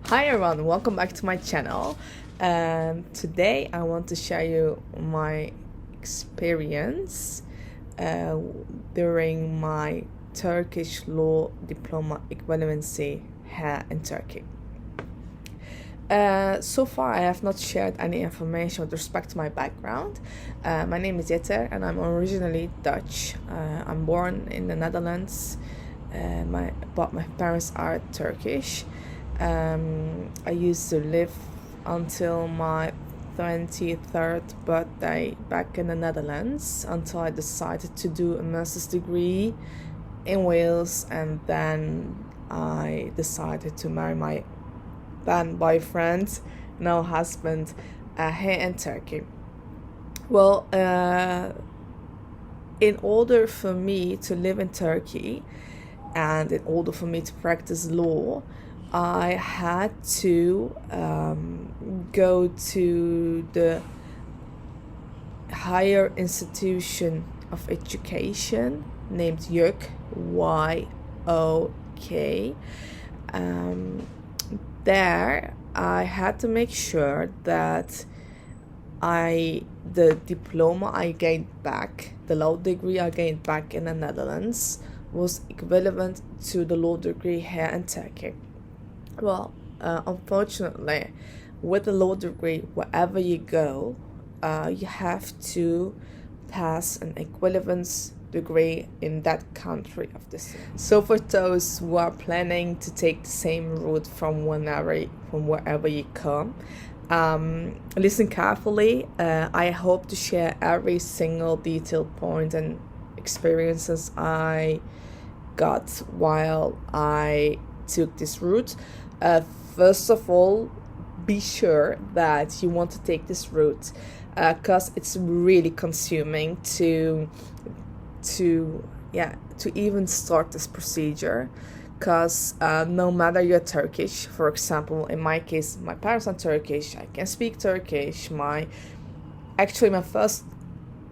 Hi everyone, welcome back to my channel. Today I want to share you my experience uh, during my Turkish law diploma equivalency here in Turkey. So far I have not shared any information with respect to my background. My name is Yeter and I'm originally Dutch. I'm born in the Netherlands, but my parents are Turkish. I used to live until my 23rd birthday back in the Netherlands until I decided to do a master's degree in Wales, and then I decided to marry my then boyfriend, now husband, here in Turkey. Well, in order for me to live in Turkey and in order for me to practice law, I had to go to the higher institution of education named YOK, Y-O-K. There I had to make sure that the diploma I gained back, the law degree I gained back in the Netherlands, was equivalent to the law degree here in Turkey. Well, unfortunately, with the law degree, wherever you go, you have to pass an equivalence degree in that country of this. So for those who are planning to take the same route from wherever you come, listen carefully. I hope to share every single detailed point and experiences I got while I took this route. First of all, be sure that you want to take this route because it's really consuming to even start this procedure, because no matter you're Turkish, for example, in my case, my parents are Turkish, I can speak Turkish, my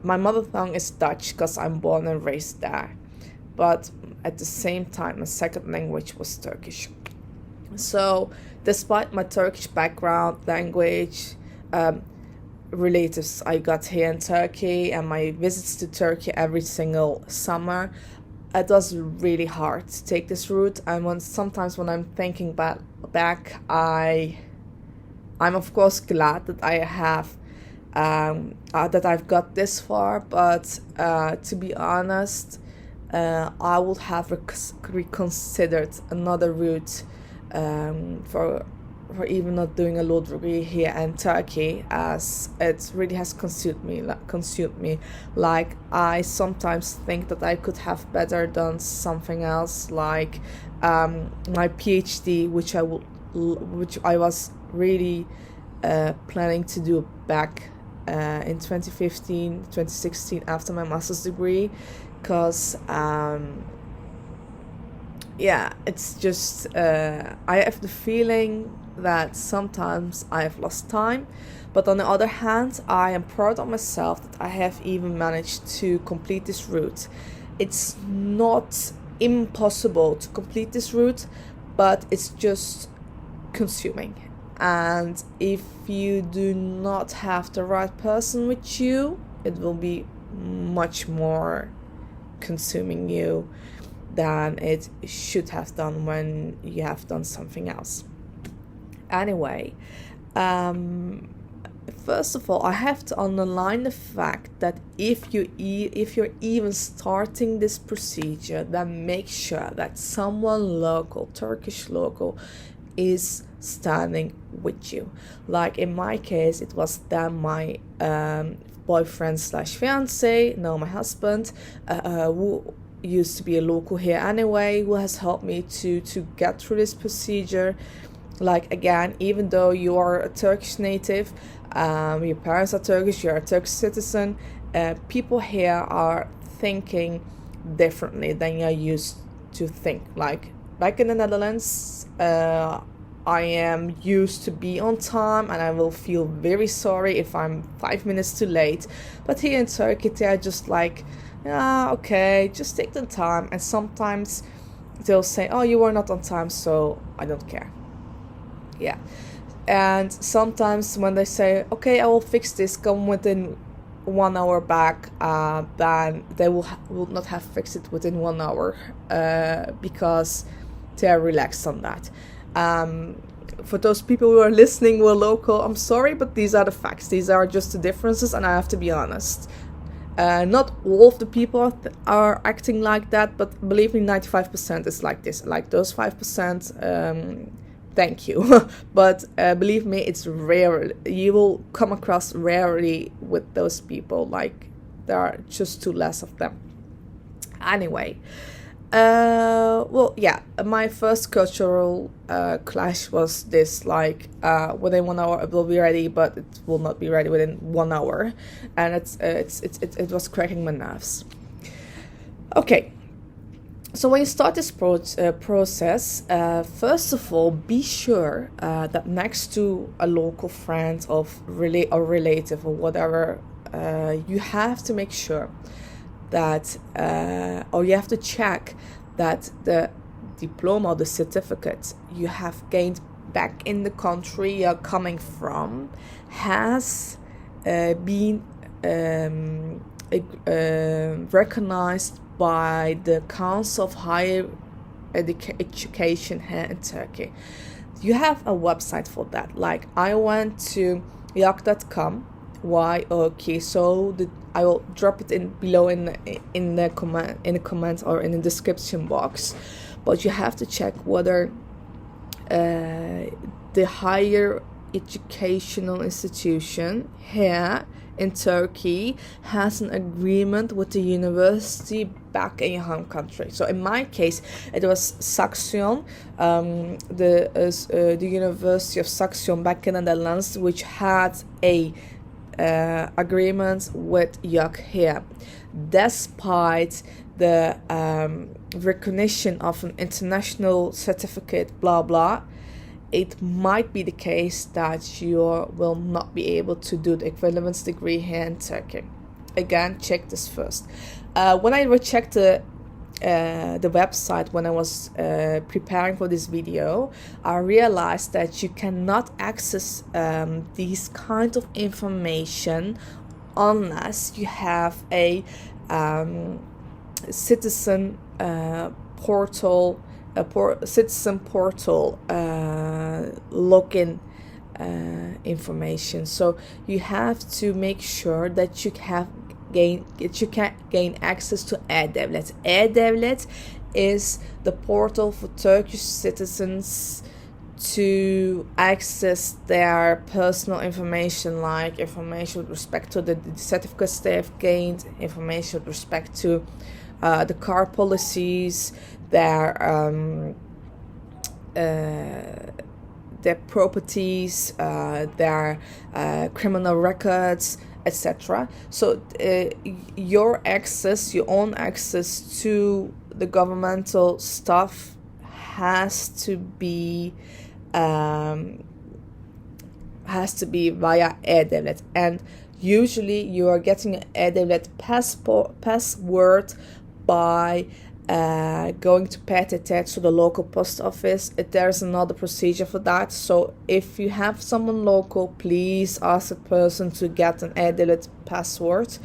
mother tongue is Dutch because I'm born and raised there, but at the same time my second language was Turkish. So despite my Turkish background, language, relatives I got here in Turkey, and my visits to Turkey every single summer, it was really hard to take this route. And sometimes when I'm thinking back, I'm of course glad that I have that I've got this far, but to be honest, I would have reconsidered another route for even not doing a law degree here in Turkey, as it really has consumed me. Like, I sometimes think that I could have better done something else, like my PhD, which I was really planning to do back in 2016 after my master's degree, because it's just I have the feeling that sometimes I have lost time, but on the other hand, I am proud of myself that I have even managed to complete this route. It's not impossible to complete this route, but it's just consuming. And if you do not have the right person with you, it will be much more consuming you than it should have done when you have done something else. Anyway, first of all, I have to underline the fact that if you're even starting this procedure, then make sure that someone local, Turkish local, is standing with you. Like in my case, it was then my boyfriend slash fiance, now my husband, who used to be a local here anyway, who has helped me to get through this procedure. Like, again, even though you are a Turkish native, your parents are Turkish, you're a Turkish citizen, people here are thinking differently than you're used to think. Like, back in the Netherlands, I am used to be on time, and I will feel very sorry if I'm 5 minutes too late. But here in Turkey, they are just like, okay, just take the time. And sometimes they'll say, oh, you were not on time, so I don't care. Yeah. And sometimes when they say, okay, I will fix this, come within 1 hour back, then they will not have fixed it within 1 hour, because they are relaxed on that. For those people who are listening who are local, I'm sorry, but these are the facts. These are just the differences, and I have to be honest. Not all of the people are acting like that, but believe me, 95% is like this. Like those 5%, thank you. But believe me, it's rare. You will come across rarely with those people. Like, there are just too less of them. Anyway, well, yeah, my first cultural clash was this, like, within 1 hour it will be ready, but it will not be ready within 1 hour, and it was cracking my nerves. Okay, so when you start this process, first of all, be sure that next to a local friend or relative or whatever, you have to make sure that, or you have to check that the diploma or the certificate you have gained back in the country you're coming from has been recognized by the Council of Higher Education here in Turkey. You have a website for that. Like, I went to yak.com. Why? Okay, so I will drop it in below in the comment or in the description box. But you have to check whether the higher educational institution here in Turkey has an agreement with the university back in your home country. So in my case, it was Saxion, the University of Saxion back in the Netherlands, which had a agreement with YUK here, despite the recognition of an international certificate, blah blah. It might be the case that you will not be able to do the equivalence degree here in Turkey. Again, check this first. When I rechecked the website when I was preparing for this video, I realized that you cannot access these kind of information unless you have a citizen portal, citizen portal login information. So you have to make sure that you can gain access to E-Devlet. E-Devlet is the portal for Turkish citizens to access their personal information, like information with respect to the certificates they have gained, information with respect to the car policies, their properties, their criminal records, etc. So your own access to the governmental stuff has to be via E-Devlet, and usually you are getting an E-Devlet password by going to PTT, to the local post office. There's another procedure for that. So if you have someone local, please ask a person to get an E-Devlet password.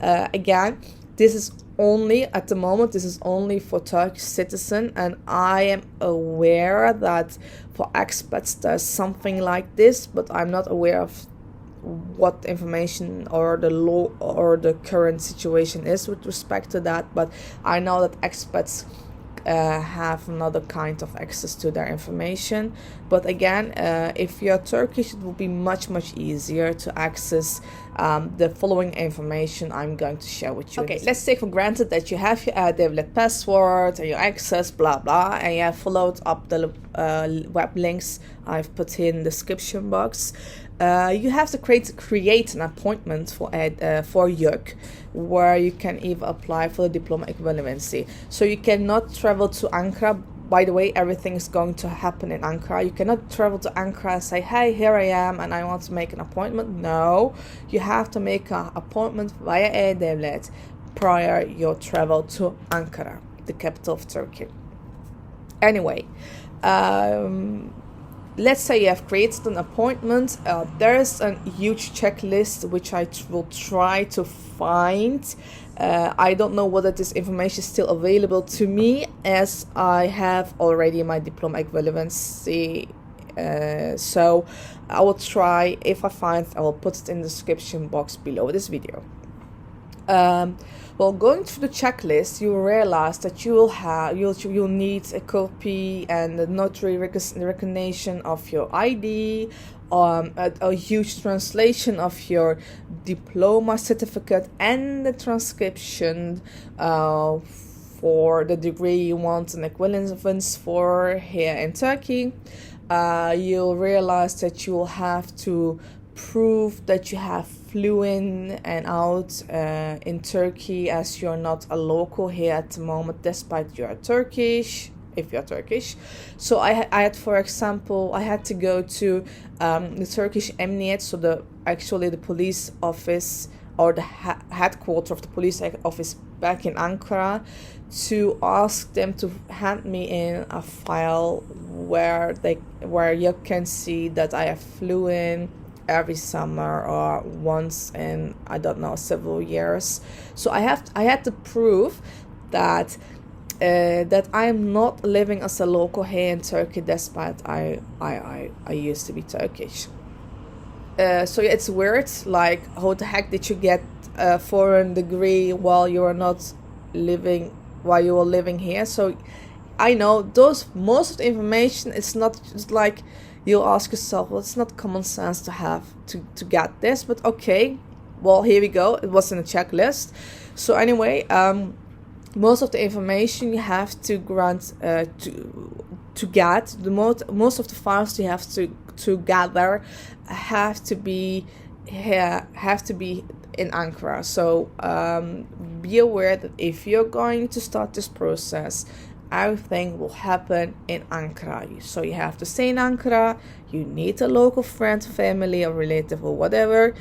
Again, this is only at the moment, this is only for Turkish citizen, and I am aware that for expats there's something like this, but I'm not aware of what information or the law or the current situation is with respect to that. But I know that expats have another kind of access to their information. But again, if you're Turkish, it will be much easier to access the following information I'm going to share with you. Okay, let's take for granted that you have your E-Devlet password and your access, blah blah, and you have followed up the web links I've put in the description box. You have to create an appointment for YUK, where you can even apply for the diploma equivalency. So you cannot travel to Ankara. By the way, everything is going to happen in Ankara. You cannot travel to Ankara and say, hey, here I am and I want to make an appointment. No, you have to make an appointment via E-Devlet prior your travel to Ankara, the capital of Turkey. Anyway, let's say you have created an appointment. There's a huge checklist which I will try to find. I don't know whether this information is still available to me, as I have already my diploma equivalency. So I will try. If I find, I will put it in the description box below this video. Well, going through the checklist, you will realize that you'll need a copy and a notary recognition of your ID, a huge translation of your diploma certificate, and the transcription for the degree you want an equivalence for here in Turkey. You'll realize that you will have to prove that you have flew in and out in Turkey, as you're not a local here at the moment, despite you're Turkish, if you're Turkish. So I had, for example, I had to go to the Turkish Emniyet, so the police office, or the headquarters of the police office back in Ankara, to ask them to hand me in a file where you can see that I have flew in every summer or once in, I don't know, several years. So I had to prove that that I am not living as a local here in Turkey, despite I used to be Turkish. So it's weird, like, how the heck did you get a foreign degree while you were living here? So I know most of the information, it's not just like, you'll ask yourself, well, it's not common sense to have to get this, but okay, well, here we go. It was in a checklist. So anyway, most of the information you have to grant to get most of the files you have to gather have to be in Ankara. So be aware that if you're going to start this process, everything will happen in Ankara. So you have to stay in Ankara. You need a local friend, family, or relative, or whatever,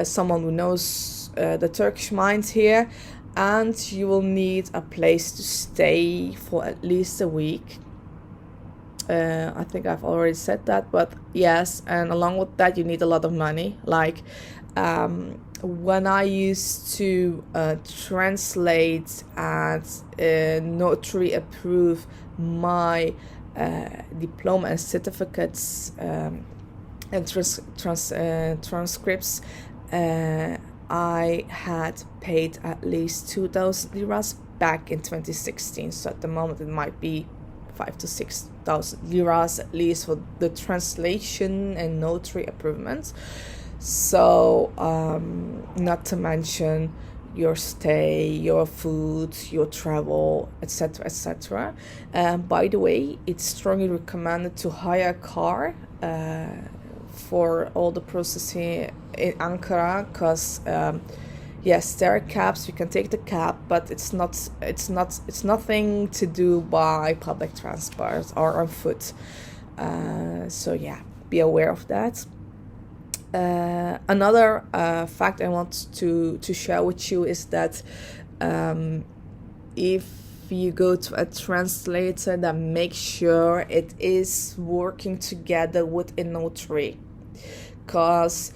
someone who knows the Turkish mind here, and you will need a place to stay for at least a week. I think I've already said that, but yes, and along with that, you need a lot of money. Like, when I used to translate and notary approve my diploma and certificates and transcripts, I had paid at least 2,000 liras back in 2016. So at the moment, it might be 5,000 to 6,000 liras at least for the translation and notary approvals. So not to mention your stay, your food, your travel, etc., etc. By the way, it's strongly recommended to hire a car for all the processing in Ankara, because yes, there are cabs. You can take the cab, but it's nothing to do by public transport or on foot. So yeah, be aware of that. Another fact I want to share with you is that if you go to a translator, then make sure it is working together with a notary, because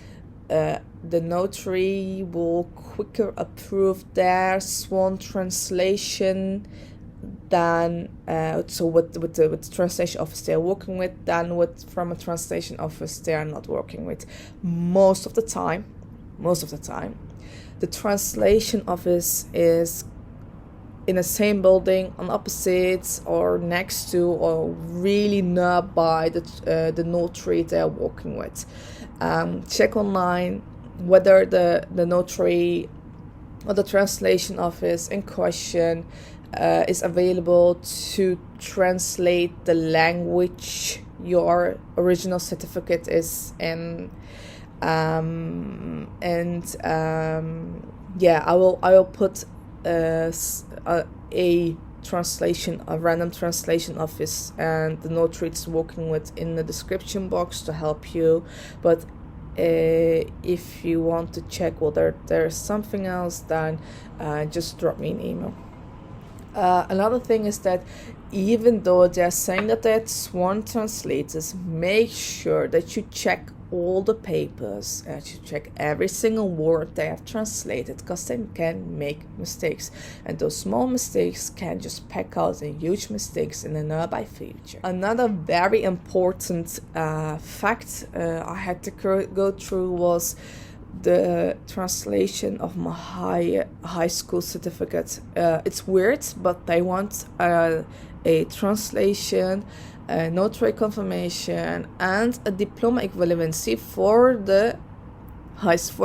the notary will quicker approve their sworn translation than so with the translation office they are working with, than from a translation office they are not working with. Most of the time, the translation office is in the same building, on opposites or next to or really nearby the notary they are working with. Check online whether the notary or the translation office in question is available to translate the language your original certificate is in. I will put a random translation office and the notary it's working with in the description box to help you. But if you want to check whether there's something else, then just drop me an email. Another thing is that even though they're saying that they're sworn translators, make sure that you check all the papers, that you check every single word they have translated, because they can make mistakes, and those small mistakes can just pack out in huge mistakes in the nearby future. Another very important fact I had to go through was the translation of my high school certificate. It's weird, but they want a translation, a notary confirmation, and a diploma equivalency for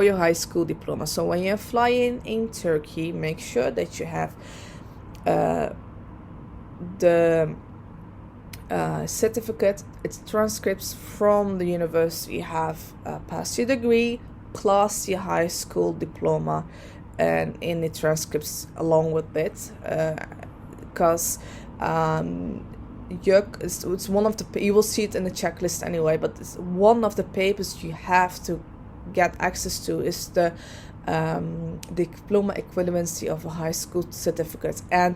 your high school diploma. So when you're flying in Turkey, make sure that you have the certificate, its transcripts from the university you have passed your degree, plus your high school diploma, and in the transcripts along with it, because it's one of the, you will see it in the checklist anyway, but it's one of the papers you have to get access to is the diploma equivalency of a high school certificate. And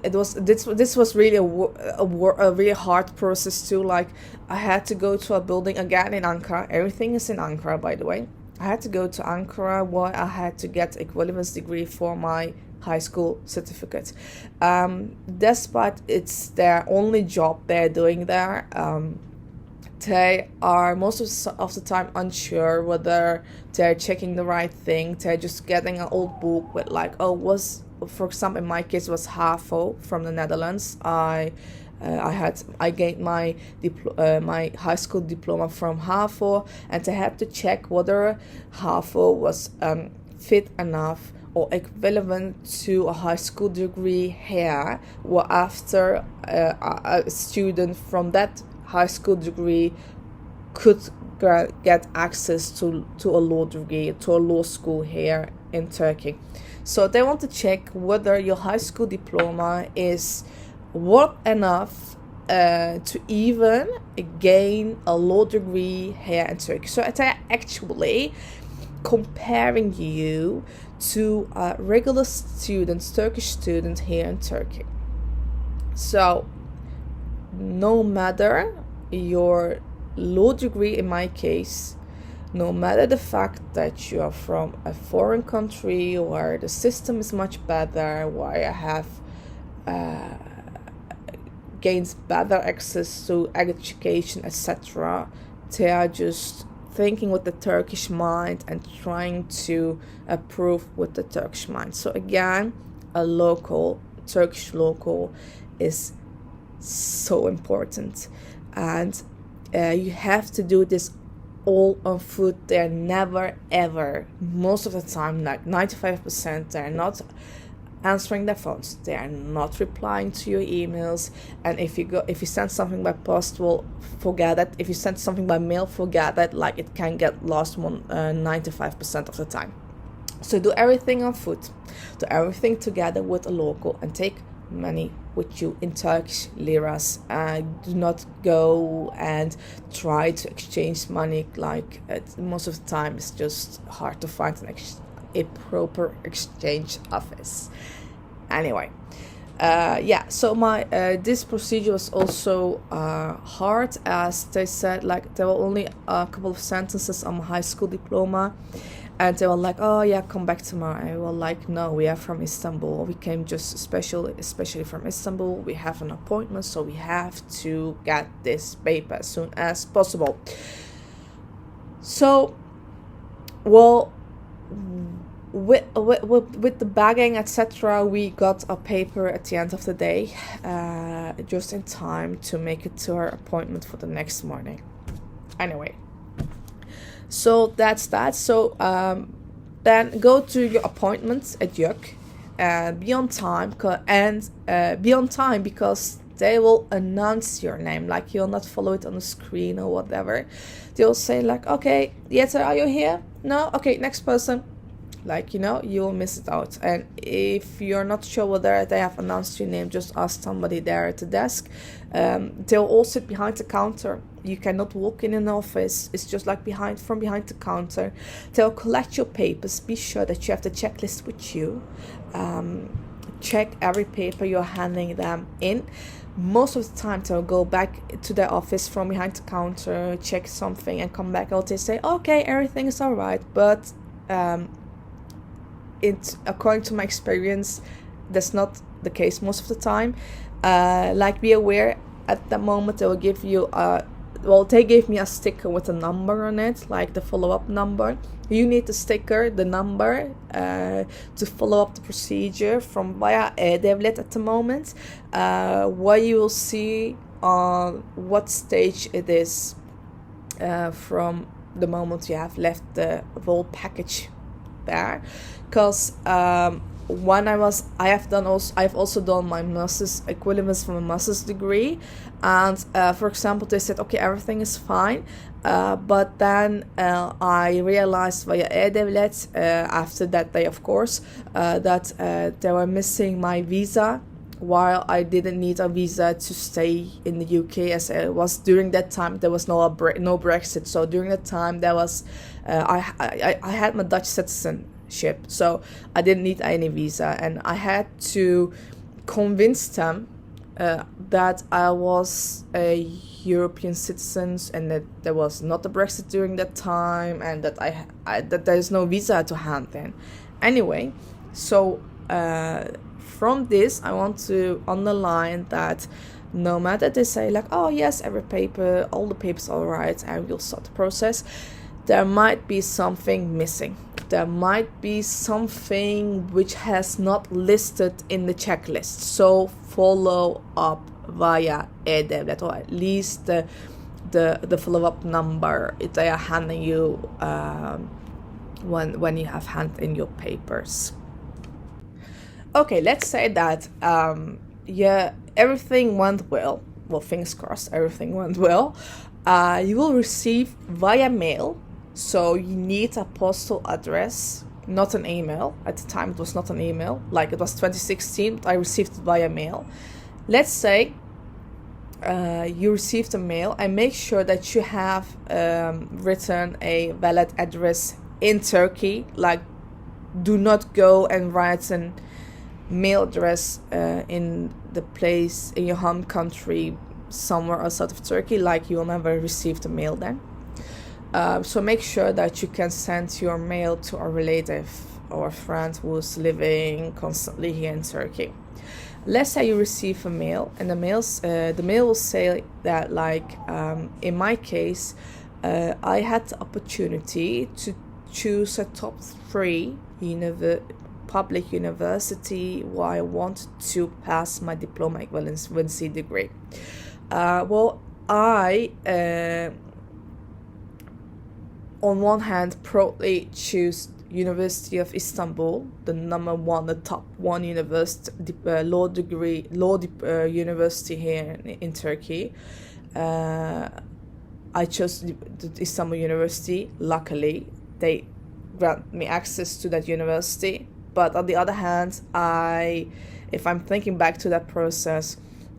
this was really a really hard process too. Like, I had to go to a building again in Ankara. Everything is in Ankara, by the way. I had to go to Ankara where I had to get equivalence degree for my high school certificate. Despite it's their only job they're doing there, they are most of the time unsure whether they're checking the right thing. They're just getting an old book with like, for example, in my case, it was HAVO from the Netherlands. I gained my high school diploma from HAVO, and I had to check whether HAVO was fit enough or equivalent to a high school degree here, or after a student from that high school degree could get access to a law degree, to a law school here in Turkey. So they want to check whether your high school diploma is worth enough to even gain a law degree here in Turkey. So they're actually comparing you to a regular student, Turkish student here in Turkey. So no matter your law degree, in my case, no matter the fact that you are from a foreign country where the system is much better, where I have gained better access to education, etc., they are just thinking with the Turkish mind and trying to approve with the Turkish mind. So again, a Turkish local is so important, and you have to do this all on foot. They're never ever, most of the time, like 95%, they're not answering their phones, they are not replying to your emails, and if you send something by post, well, forget it. If you send something by mail, forget it. Like, it can get lost 95% of the time. So do everything on foot, do everything together with a local, and take money with you in Turkish liras. Do not go and try to exchange money. Like, most of the time it's just hard to find a proper exchange office. Anyway, so my this procedure was also hard, as they said, like, there were only a couple of sentences on my high school diploma, and they were like, oh yeah, come back tomorrow. And we were like, no, we are from Istanbul. We came just especially from Istanbul. We have an appointment, so we have to get this paper as soon as possible. So, well, with the bagging, etc., we got a paper at the end of the day, just in time to make it to our appointment for the next morning. Anyway, so that's that. So then go to your appointment at JUK and be on time, because they will announce your name. Like, you'll not follow it on the screen or whatever. They'll say like, okay, Yeta, are you here? No? Okay, next person. Like, you'll miss it out. And if you're not sure whether they have announced your name, just ask somebody there at the desk. They'll all sit behind the counter. You cannot walk in an office. It's just like from behind the counter. They'll collect your papers. Be sure that you have the checklist with you. check every paper you're handing them in. Most of the time they'll go back to their office from behind the counter, check something, and come back, or they say, okay, everything is all right. But it's, according to my experience, that's not the case most of the time. Like, be aware, at the moment they will give you they gave me a sticker with a number on it, like the follow-up number. You need the sticker, the number, to follow up the procedure from via equivalence at the moment, where you will see on what stage it is from the moment you have left the whole package there. Because I've also done my master's equivalence from a master's degree, and for example, they said, okay, everything is fine, but then I realized via equivalence after that day, of course, that they were missing my visa, while I didn't need a visa to stay in the UK, as it was during that time there was no Brexit. So during that time there was I had my Dutch citizenship, so I didn't need any visa, and I had to convince them that I was a European citizen, and that there was not a Brexit during that time, and that that there is no visa to hand in. Anyway, so from this, I want to underline that no matter they say like, oh yes, all the papers are right, and we'll start the process, there might be something missing. There might be something which has not listed in the checklist. So follow up via equivalence, or at least the follow-up number they are handing you when you have handed in your papers. Okay, let's say that everything went well. Well, fingers crossed, everything went well. You will receive via mail. So you need a postal address, not an email. At the time, it was not an email. Like, it was 2016, but I received it via mail. Let's say you received a mail, and make sure that you have written a valid address in Turkey. Like, do not go and write an mail address in the place in your home country somewhere outside of Turkey. Like, you will never receive the mail then. So make sure that you can send your mail to a relative or a friend who's living constantly here in Turkey. Let's say you receive a mail, and the mail will say that, like, in my case, I had the opportunity to choose a top 3 public university where I wanted to pass my diploma equivalency degree. I on one hand proudly choose University of Istanbul, the top one university, university here in Turkey. I chose the Istanbul University. Luckily, they grant me access to that university. But on the other hand, if I'm thinking back to that process,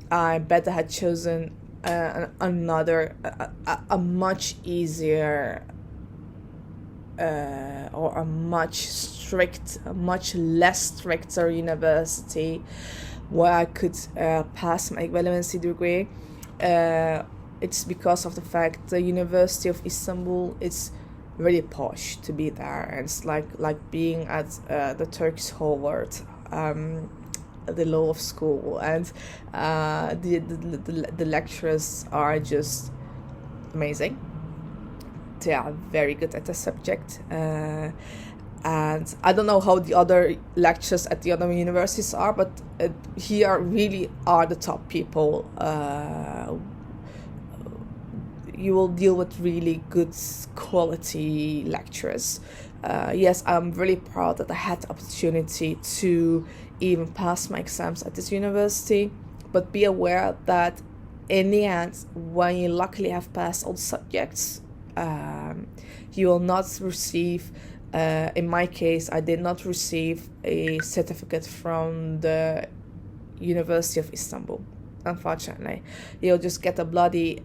I better had chosen another, a much easier or a much less stricter university where I could pass my equivalency degree. It's because of the fact the University of Istanbul is really posh to be there, and it's like being at the Turkish Harvard, the law of school, and the lecturers are just amazing. They are very good at the subject, and I don't know how the other lectures at the other universities are, but here really are the top people. You will deal with really good quality lecturers. Yes, I'm really proud that I had the opportunity to even pass my exams at this university, but be aware that in the end, when you luckily have passed all the subjects, you will not receive, in my case, I did not receive a certificate from the University of Istanbul, unfortunately. You'll just get a bloody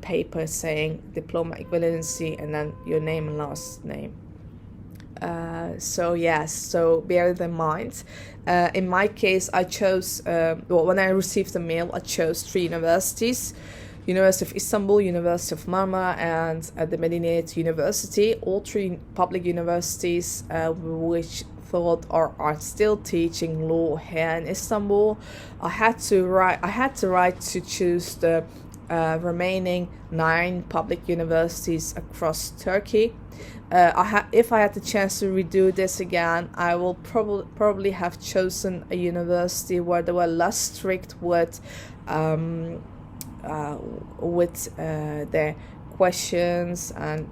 paper saying diploma equivalency and then your name and last name. So yes, so bear that in mind. In my case, I chose, when I received the mail, I chose 3 universities: University of Istanbul, University of Marmara, and the Medeniyet University. All 3 public universities, which thought or are still teaching law here in Istanbul. I had to choose the remaining 9 public universities across Turkey. If I had the chance to redo this again, I will probably have chosen a university where they were less strict with their questions and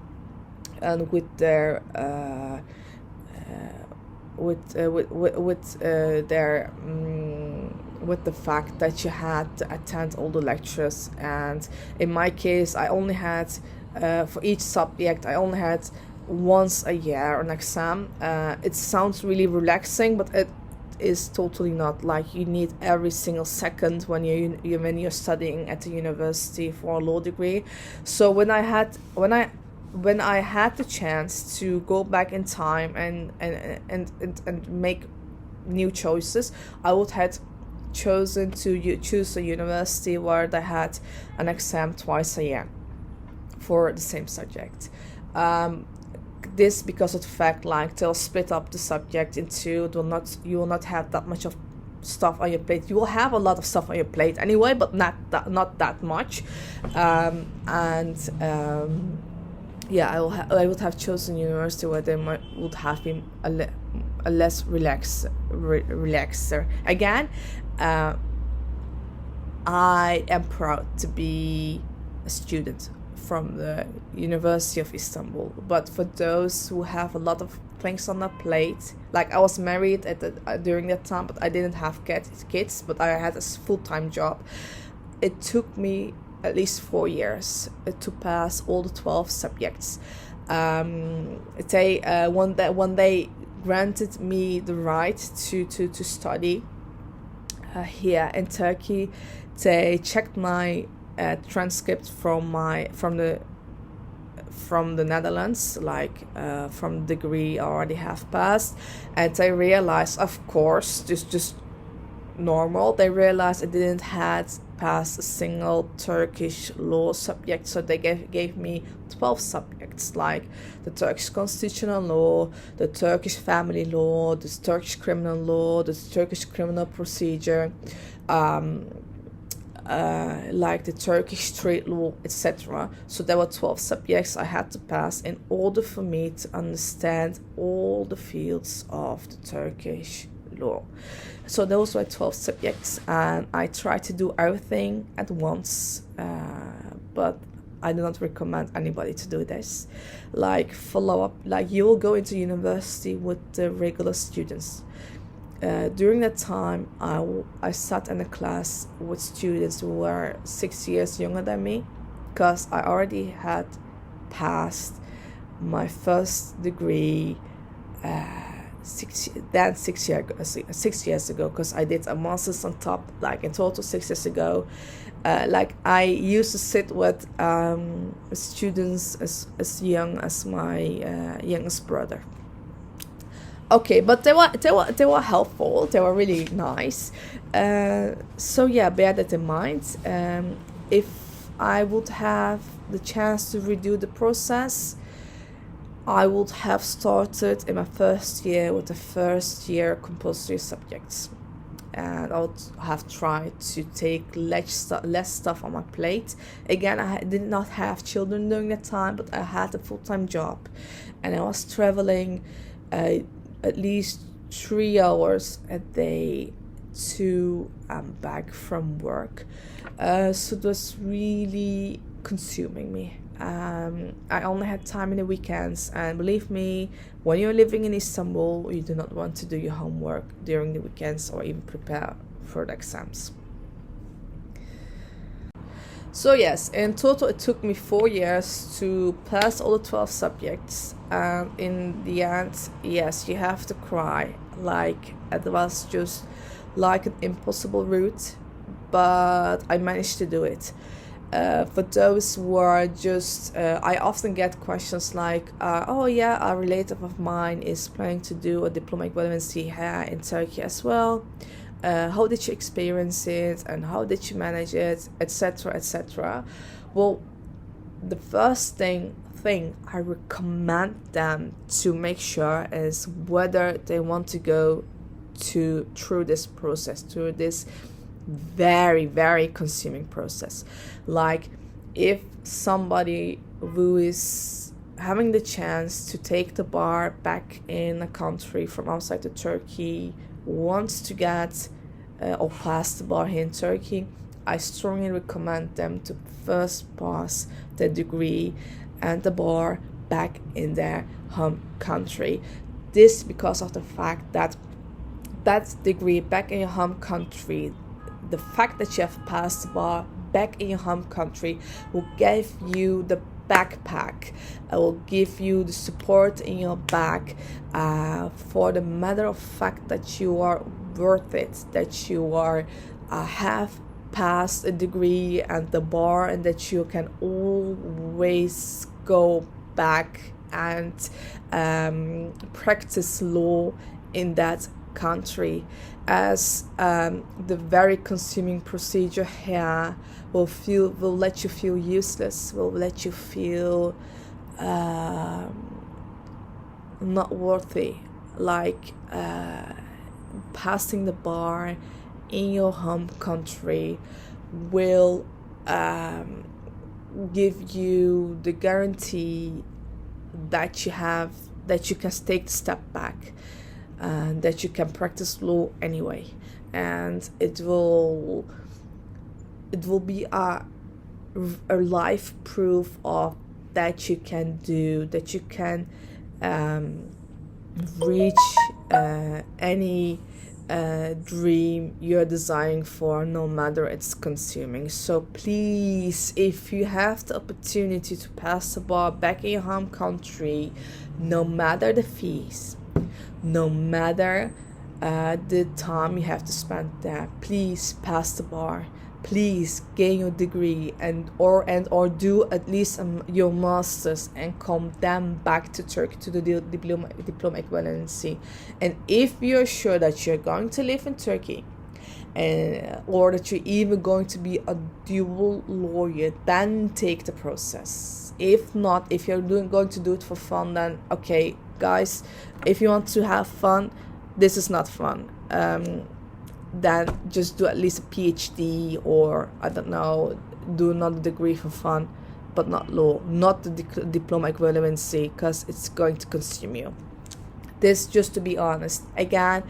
with their with the fact that you had to attend all the lectures. And in my case, I only had for each subject I only had once a year an exam. It sounds really relaxing, but it is totally not. Like, you need every single second when you're studying at the university for a law degree. So when I had the chance to go back in time and make new choices, I would have chosen to choose a university where they had an exam twice a year for the same subject. This because of the fact, like, they'll split up the subject into, you will not have that much of stuff on your plate. You will have a lot of stuff on your plate anyway, but not that much. I would have chosen a university where they would have been a less relaxer. Again, I am proud to be a student from the University of Istanbul. But for those who have a lot of things on their plate, like, I was married during that time, but I didn't have kids, but I had a full-time job. It took me at least 4 years to pass all the 12 subjects. When they granted me the right to study here in Turkey, they checked my transcript from the Netherlands, like from the degree I already have passed, and they realized, of course, just normal, they realized I didn't have passed a single Turkish law subject, so they gave me 12 subjects, like the Turkish constitutional law, the Turkish family law, the Turkish criminal law, the Turkish criminal procedure, like the Turkish street law, etc. So there were 12 subjects I had to pass in order for me to understand all the fields of the Turkish law. So those were 12 subjects, and I tried to do everything at once, but I do not recommend anybody to do this. Like, follow up, like, you will go into university with the regular students. During that time, I sat in a class with students who were 6 years younger than me, because I already had passed my first degree 6 years ago, because I did a master's on top, like in total 6 years ago. Like, I used to sit with students as young as my youngest brother. Okay, but they were helpful. They were really nice. So yeah, bear that in mind. If I would have the chance to redo the process, I would have started in my first year with the first year compulsory subjects, and I would have tried to take less stuff on my plate. Again, I did not have children during that time, but I had a full-time job, and I was traveling at least 3 hours a day to and back from work. So it was really consuming me. I only had time in the weekends, and believe me, when you're living in Istanbul, you do not want to do your homework during the weekends or even prepare for the exams. So yes, in total it took me 4 years to pass all the 12 subjects, and in the end, yes, you have to cry. Like, it was just like an impossible route, but I managed to do it. For those who are just, I often get questions like, oh yeah, a relative of mine is planning to do a diploma equivalency here in Turkey as well. How did you experience it, and how did you manage it, etc., etc. Well, the first thing I recommend them to make sure is whether they want to go through this process, through this very, very consuming process. Like, if somebody who is having the chance to take the bar back in a country from outside of Turkey wants to get or pass the bar here in Turkey, I strongly recommend them to first pass the degree and the bar back in their home country. This because of the fact that degree back in your home country, the fact that you have passed the bar back in your home country will give you the backpack, will give you the support in your back, for the matter of fact that you are worth it, that you are have passed a degree and the bar, and that you can always go back and practice law in that country, as the very consuming procedure here will let you feel useless, will let you feel not worthy. Like, passing the bar in your home country will give you the guarantee that you can take the step back, and that you can practice law anyway, and it will be a life proof of that you can reach any dream you're desiring for, no matter it's consuming. So please, if you have the opportunity to pass the bar back in your home country, no matter the fees, no matter the time you have to spend there, please pass the bar. Please gain your degree and or do at least your masters, and come then back to Turkey to the diploma equivalency. And if you're sure that you're going to live in Turkey, or that you're even going to be a dual lawyer, then take the process. If not, if you're going to do it for fun, then okay, guys, if you want to have fun, this is not fun. Then just do at least a PhD, or I don't know, do another degree for fun, but not law, not the diploma equivalency, because it's going to consume you. This, just to be honest. Again,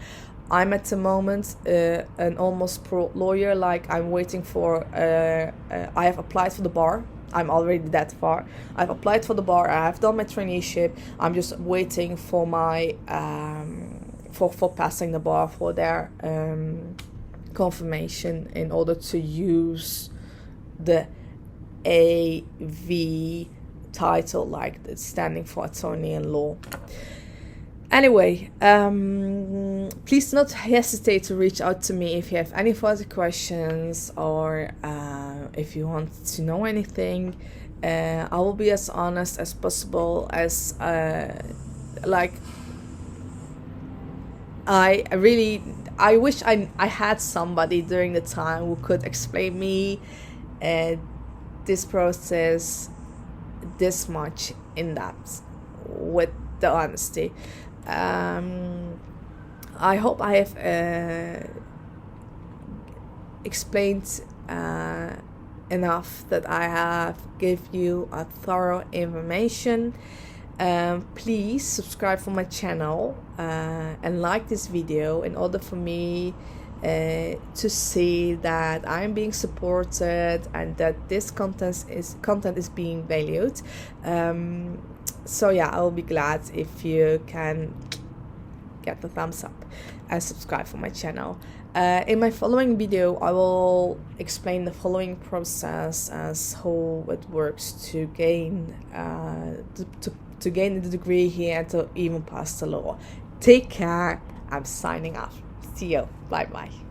I'm at the moment an almost pro lawyer. Like, I'm waiting for I have applied for the bar. I'm already that far. I've applied for the bar. I have done my traineeship. I'm just waiting for my for passing the bar, for their confirmation, in order to use the AV title, like it's standing for attorney in law. Anyway, please do not hesitate to reach out to me if you have any further questions, or if you want to know anything. I will be as honest as possible, as I wish I had somebody during the time who could explain me this process this much in depth, with the honesty. I hope I have explained enough, that I have give you a thorough information. Please subscribe for my channel and like this video, in order for me to see that I'm being supported and that this content is being valued. So yeah, I will be glad if you can get the thumbs up and subscribe for my channel. In my following video, I will explain the following process as how it works to gain to gain the degree here, and to even pass the law. Take care. I'm signing off. See you. Bye bye.